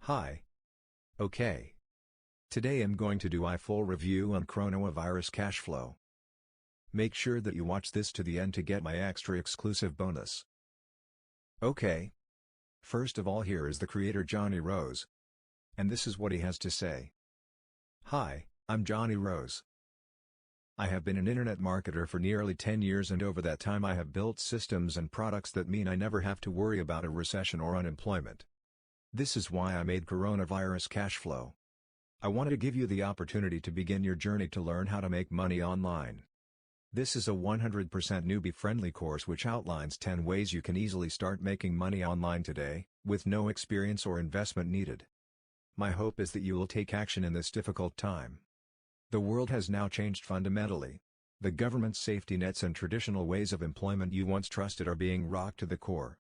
Hi. Okay. Today I'm going to do a full review on CoronaVirus Cashflow. Make sure that you watch this to the end to get my extra exclusive bonus. Okay. First of all, here is the creator Jonny Rose. And this is what he has to say. Hi, I'm Jonny Rose. I have been an internet marketer for nearly 10 years, and over that time I have built systems and products that mean I never have to worry about a recession or unemployment. This is why I made CoronaVirus Cashflow. I wanted to give you the opportunity to begin your journey to learn how to make money online. This is a 100% newbie-friendly course which outlines 10 ways you can easily start making money online today, with no experience or investment needed. My hope is that you will take action in this difficult time. The world has now changed fundamentally. The government's safety nets and traditional ways of employment you once trusted are being rocked to the core.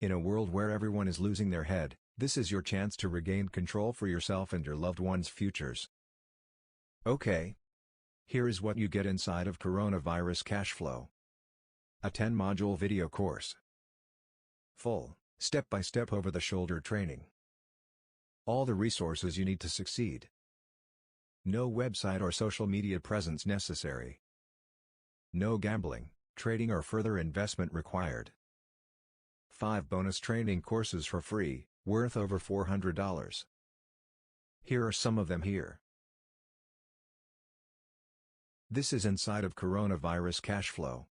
In a world where everyone is losing their head, this is your chance to regain control for yourself and your loved ones' futures. Okay. Here is what you get inside of CoronaVirus Cashflow. A 10-module video course. Full, step-by-step over-the-shoulder training. All the resources you need to succeed. No website or social media presence necessary. No gambling, trading or further investment required. 5 bonus training courses for free, worth over $400. Here are some of them here. This is inside of CoronaVirus Cashflow.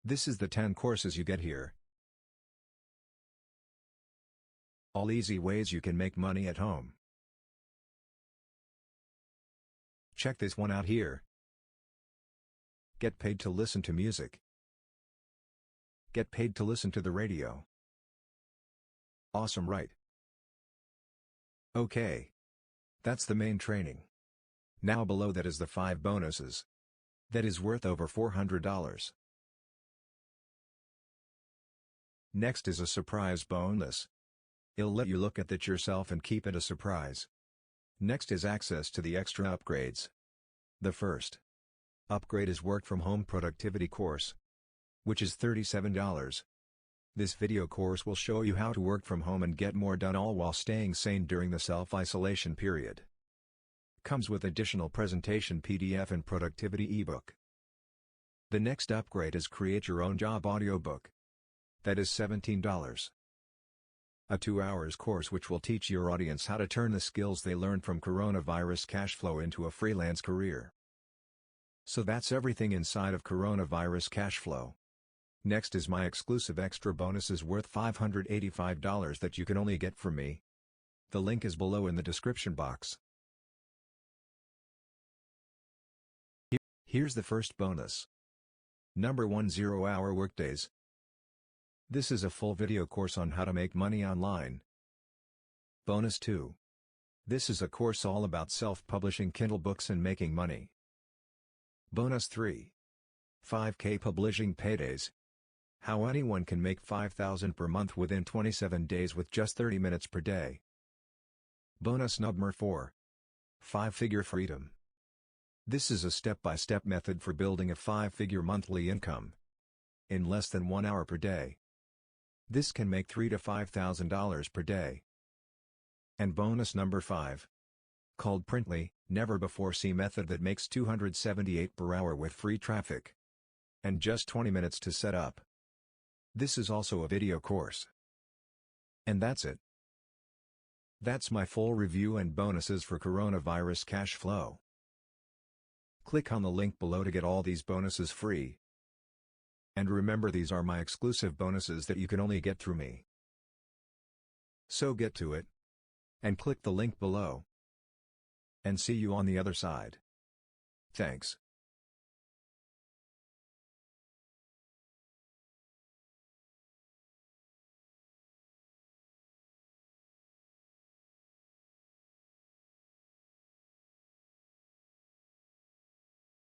This is the 10 courses you get here. All easy ways you can make money at home. Check this one out here. Get paid to listen to music. Get paid to listen to the radio. Awesome, right? Okay. That's the main training. Now below that is the 5 bonuses. That is worth over $400. Next is a surprise bonus. It'll let you look at that yourself and keep it a surprise. Next is access to the extra upgrades. The first upgrade is Work from Home Productivity Course, which is $37. This video course will show you how to work from home and get more done, all while staying sane during the self-isolation period. Comes with additional presentation PDF and productivity ebook. The next upgrade is Create Your Own Job audiobook. That is $17. A 2 hours course which will teach your audience how to turn the skills they learned from CoronaVirus Cashflow into a freelance career. So that's everything inside of CoronaVirus Cashflow. Next is my exclusive extra bonuses worth $585 that you can only get from me. The link is below in the description box. Here's the first bonus. Number 1, 0-hour workdays. This is a full video course on how to make money online. Bonus 2. This is a course all about self-publishing Kindle books and making money. Bonus 3. 5K publishing paydays. How anyone can make $5,000 per month within 27 days with just 30 minutes per day. Bonus number 4. 5-figure freedom. This is a step-by-step method for building a 5-figure monthly income in less than 1 hour per day. This can make $3,000 to $5,000 per day. And bonus number 5. Called Printly, never-before-seen method that makes $278 per hour with free traffic and just 20 minutes to set up. This is also a video course. And that's it. That's my full review and bonuses for CoronaVirus Cashflow. Click on the link below to get all these bonuses free. And remember, these are my exclusive bonuses that you can only get through me. So get to it. And click the link below. And see you on the other side. Thanks.